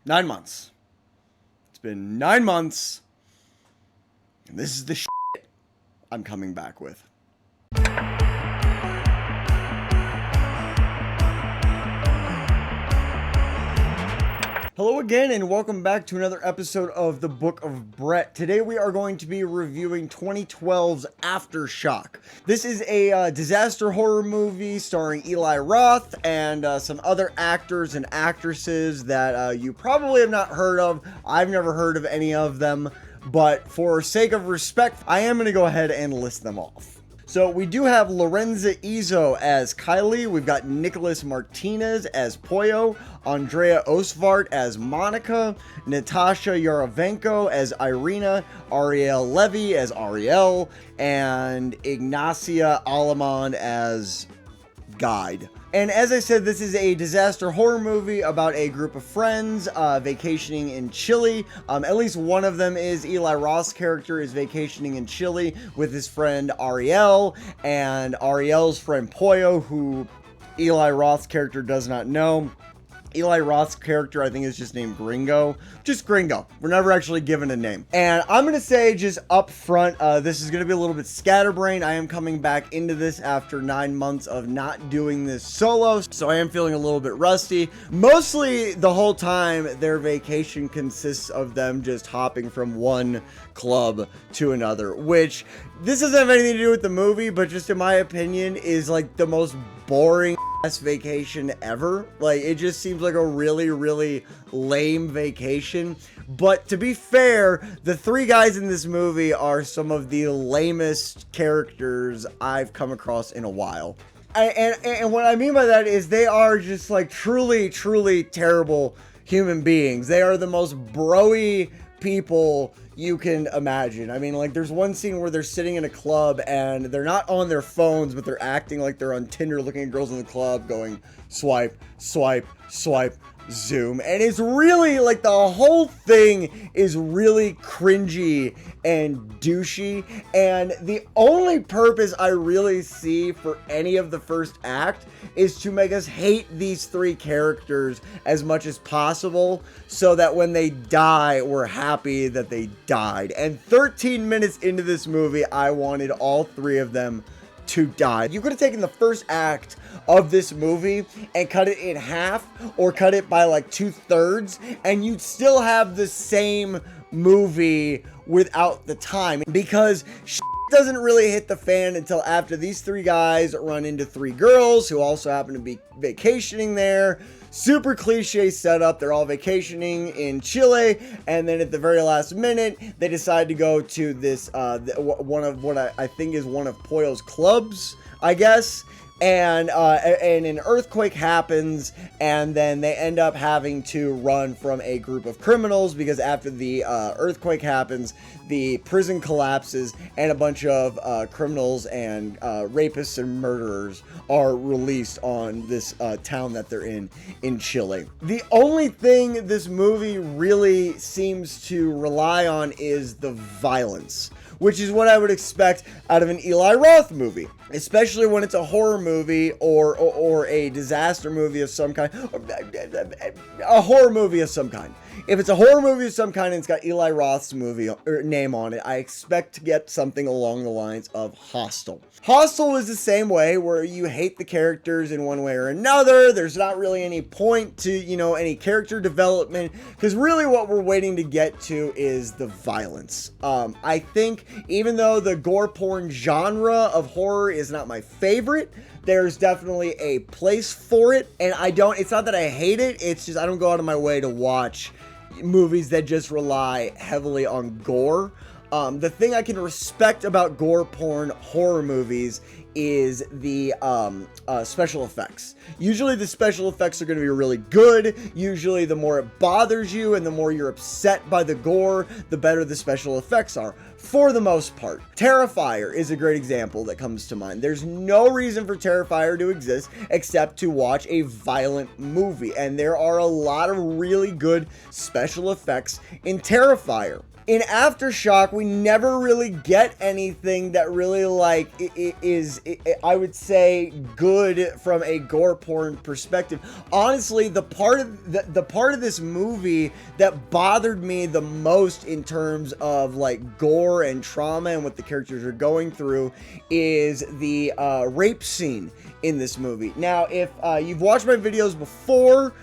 9 months. It's been 9 months. And this is the shit I'm coming back with. Hello again, and welcome back to another episode of the Book of Brett. Today we are going to be reviewing 2012's Aftershock. This is a disaster horror movie starring Eli Roth and some other actors and actresses that you probably have not heard of. I've never heard of any of them, but for sake of respect, I am going to go ahead and list them off. So we do have Lorenza Izzo as Kylie, we've got Nicholas Martinez as Pollo, Andrea Osvart as Monica, Natasha Yarovenko as Irina, Ariel Levy as Ariel, and Ignacia Alamand as Guide. And as I said, this is a disaster horror movie about a group of friends vacationing in Chile. At least one of them is Eli Roth's character is vacationing in Chile with his friend Ariel and Ariel's friend Pollo, who Eli Roth's character does not know. Eli Roth's character, I think, is just named Gringo. Just Gringo. We're never actually given a name. And I'm going to say just up front, this is going to be a little bit scatterbrained. I am coming back into this after 9 months of not doing this solo, so I am feeling a little bit rusty. Mostly the whole time, their vacation consists of them just hopping from one club to another, which this doesn't have anything to do with the movie, but just in my opinion is like the most boring ass vacation ever. Like, it just seems like a really lame vacation. But to be fair, the three guys in this movie are some of the lamest characters I've come across in a while. And what I mean by that is they are just like truly terrible human beings. They are the most bro-y people you can imagine. I mean, like, there's one scene where they're sitting in a club and they're not on their phones, but they're acting like they're on Tinder looking at girls in the club going swipe, zoom. And it's really like the whole thing is really cringy and douchey. And the only purpose I really see for any of the first act is to make us hate these three characters as much as possible so that when they die, we're happy that they died. And 13 minutes into this movie, I wanted all three of them to die. You could have taken the first act of this movie and cut it in half or cut it by like 2/3 and you'd still have the same movie without the time, because shit doesn't really hit the fan until after these three guys run into three girls who also happen to be vacationing there. Super cliche setup. They're all vacationing in Chile, and then at the very last minute, they decide to go to this one of what I think is one of Pollo's clubs, I guess. And an earthquake happens, and then they end up having to run from a group of criminals because after the earthquake happens, the prison collapses, and a bunch of criminals and rapists and murderers are released on this town that they're in Chile. The only thing this movie really seems to rely on is the violence, which is what I would expect out of an Eli Roth movie, especially when it's a horror movie or a disaster movie of some kind, a horror movie of some kind. If it's a horror movie of some kind and it's got Eli Roth's movie or name on it, I expect to get something along the lines of Hostel. Hostel is the same way, where you hate the characters in one way or another. There's not really any point to, any character development, because really what we're waiting to get to is the violence. I think even though the gore porn genre of horror is not my favorite, there's definitely a place for it, and it's not that I hate it, it's just I don't go out of my way to watch movies that just rely heavily on gore. The thing I can respect about gore porn horror movies is the special effects. Usually the special effects are going to be really good. Usually the more it bothers you and the more you're upset by the gore, the better the special effects are, for the most part. Terrifier is a great example that comes to mind. There's no reason for Terrifier to exist except to watch a violent movie, and there are a lot of really good special effects in Terrifier. In Aftershock, we never really get anything that really, like, I would say, good from a gore porn perspective. Honestly, the part of this movie that bothered me the most in terms of, like, gore and trauma and what the characters are going through is the rape scene in this movie. Now, if you've watched my videos before,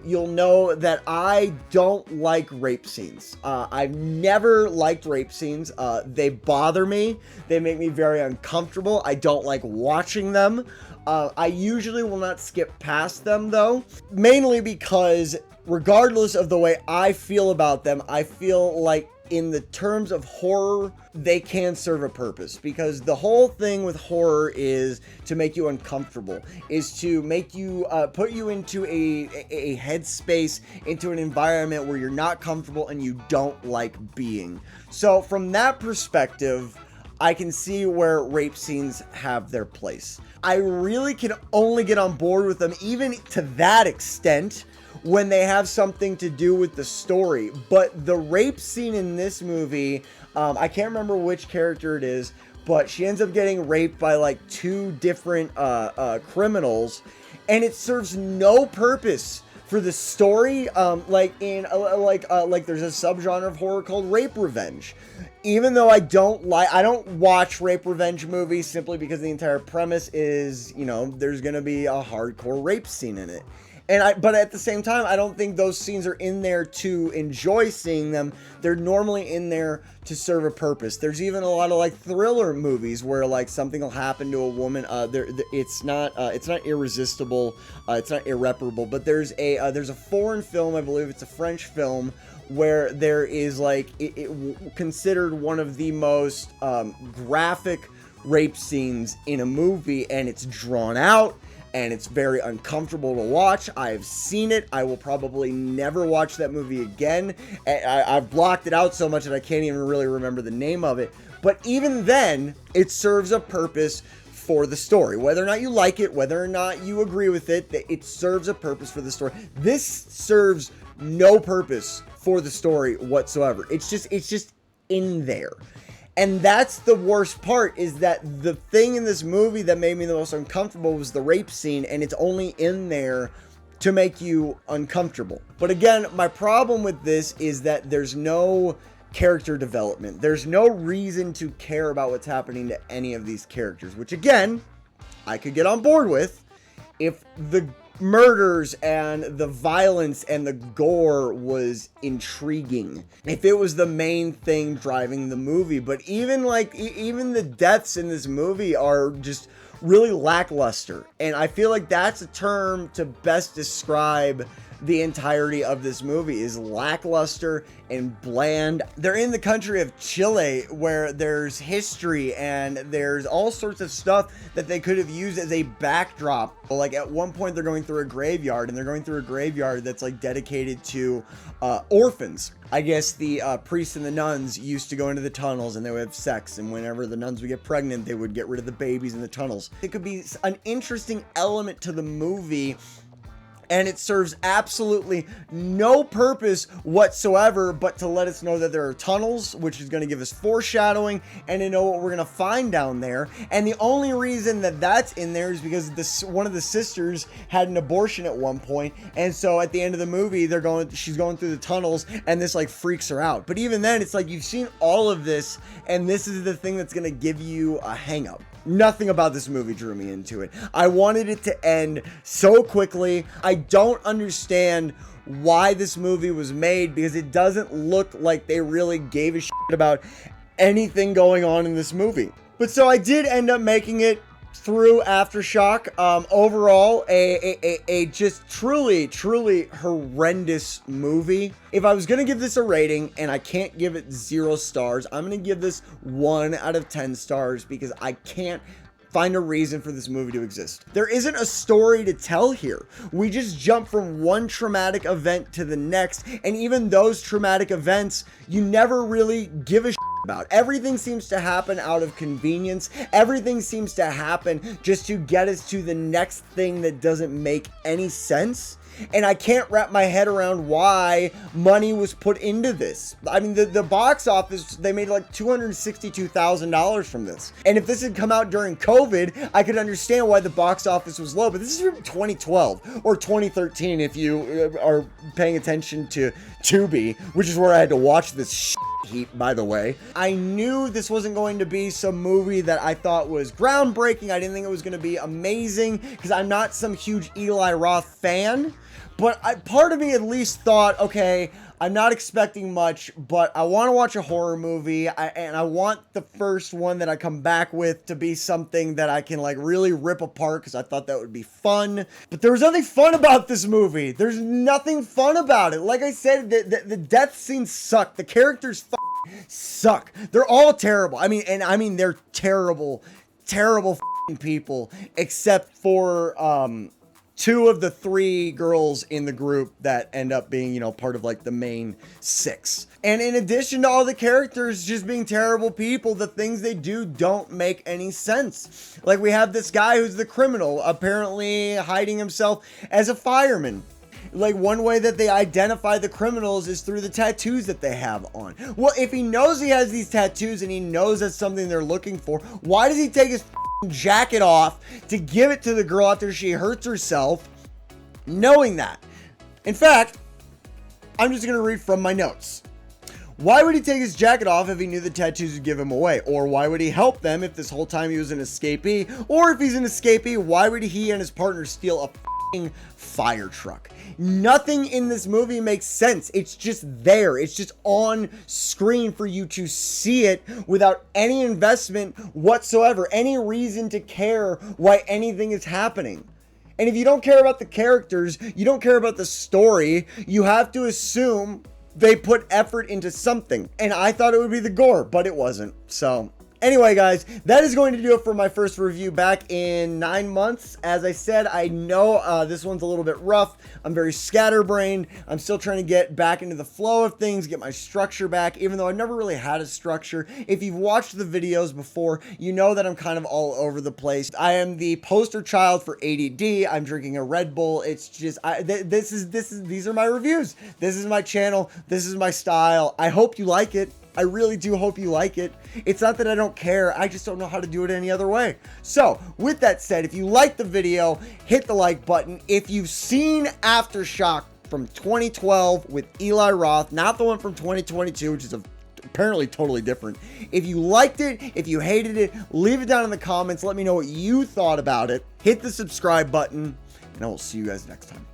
you'll know that I don't like rape scenes. I've never liked rape scenes. They bother me. They make me very uncomfortable. I don't like watching them. I usually will not skip past them, though, mainly because regardless of the way I feel about them, I feel like in the terms of horror, they can serve a purpose, because the whole thing with horror is to make you uncomfortable, is to make you put you into a headspace, into an environment where you're not comfortable and you don't like being. So from that perspective, I can see where rape scenes have their place. I really can only get on board with them, even to that extent, when they have something to do with the story. But the rape scene in this movie, I can't remember which character it is, but she ends up getting raped by like 2 different criminals, and it serves no purpose for the story. Like there's a subgenre of horror called rape revenge. Even though I don't watch rape revenge movies, simply because the entire premise is, you know, there's gonna be a hardcore rape scene in it. But at the same time, I don't think those scenes are in there to enjoy seeing them. They're normally in there to serve a purpose. There's even a lot of like thriller movies where like something will happen to a woman. It's not irresistible. It's not irreparable. But there's a foreign film, I believe it's a French film, where there is like it considered one of the most graphic rape scenes in a movie, and it's drawn out. And it's very uncomfortable to watch. I've seen it. I will probably never watch that movie again. I've blocked it out so much that I can't even really remember the name of it. But even then, it serves a purpose for the story. Whether or not you like it, whether or not you agree with it, it serves a purpose for the story. This serves no purpose for the story whatsoever. It's just in there. And that's the worst part, is that the thing in this movie that made me the most uncomfortable was the rape scene, and it's only in there to make you uncomfortable. But again, my problem with this is that there's no character development. There's no reason to care about what's happening to any of these characters, which again, I could get on board with if the murders and the violence and the gore was intriguing, if it was the main thing driving the movie. But even the deaths in this movie are just really lackluster, and I feel like that's a term to best describe the entirety of this movie, is lackluster and bland. They're in the country of Chile, where there's history and there's all sorts of stuff that they could have used as a backdrop. Like at one point they're going through a graveyard, and they're going through a graveyard that's like dedicated to orphans. I guess the priests and the nuns used to go into the tunnels and they would have sex, and whenever the nuns would get pregnant, they would get rid of the babies in the tunnels. It could be an interesting element to the movie, and it serves absolutely no purpose whatsoever but to let us know that there are tunnels, which is going to give us foreshadowing and to know what we're going to find down there. And the only reason that that's in there is because one of the sisters had an abortion at one point, and so at the end of the movie she's going through the tunnels, and this like freaks her out. But even then, it's like you've seen all of this, and this is the thing that's going to give you a hang up. Nothing about this movie drew me into it. I wanted it to end so quickly. I don't understand why this movie was made, because it doesn't look like they really gave a shit about anything going on in this movie. But so I did end up making it through Aftershock. Overall, a just truly horrendous movie. If I was gonna give this a rating, and I can't give it 0 stars, I'm gonna give this 1 out of 10 stars, because I can't find a reason for this movie to exist. There isn't a story to tell here. We just jump from one traumatic event to the next, and even those traumatic events, you never really give a shit about. Everything seems to happen out of convenience. Everything seems to happen just to get us to the next thing that doesn't make any sense. And I can't wrap my head around why money was put into this. I mean, the box office, they made like $262,000 from this. And if this had come out during COVID, I could understand why the box office was low. But this is from 2012 or 2013 if you are paying attention to Tubi, which is where I had to watch this heat, by the way. I knew this wasn't going to be some movie that I thought was groundbreaking. I didn't think it was going to be amazing because I'm not some huge Eli Roth fan. But part of me at least thought, okay, I'm not expecting much, but I want to watch a horror movie, and I want the first one that I come back with to be something that I can like really rip apart because I thought that would be fun. But there was nothing fun about this movie. There's nothing fun about it. Like I said, the death scenes suck. The characters suck. They're all terrible. I mean they're terrible people, except for two of the three girls in the group that end up being, you know, part of like the main six. And in addition to all the characters just being terrible people, the things they do don't make any sense. Like we have this guy who's the criminal, apparently hiding himself as a fireman. Like one way that they identify the criminals is through the tattoos that they have on. Well, if he knows he has these tattoos and he knows that's something they're looking for, why does he take his jacket off to give it to the girl after she hurts herself, knowing that? In fact, I'm just going to read from my notes. Why would he take his jacket off if he knew the tattoos would give him away? Or why would he help them if this whole time he was an escapee? Or if he's an escapee, why would he and his partner steal a fire truck? Nothing in this movie makes sense. It's just there. It's just on screen for you to see it without any investment whatsoever, any reason to care why anything is happening. And if you don't care about the characters, you don't care about the story, you have to assume they put effort into something. And I thought it would be the gore, but it wasn't. So anyway, guys, that is going to do it for my first review back in 9 months. As I said, I know this one's a little bit rough. I'm very scatterbrained. I'm still trying to get back into the flow of things, get my structure back, even though I've never really had a structure. If you've watched the videos before, you know that I'm kind of all over the place. I am the poster child for ADD. I'm drinking a Red Bull. It's just, these are my reviews. This is my channel. This is my style. I hope you like it. I really do hope you like it. It's not that I don't care, I just don't know how to do it any other way. So, with that said, if you liked the video, hit the like button. If you've seen Aftershock from 2012 with Eli Roth, not the one from 2022, which is apparently totally different. If you liked it, if you hated it, leave it down in the comments. Let me know what you thought about it. Hit the subscribe button, and I will see you guys next time.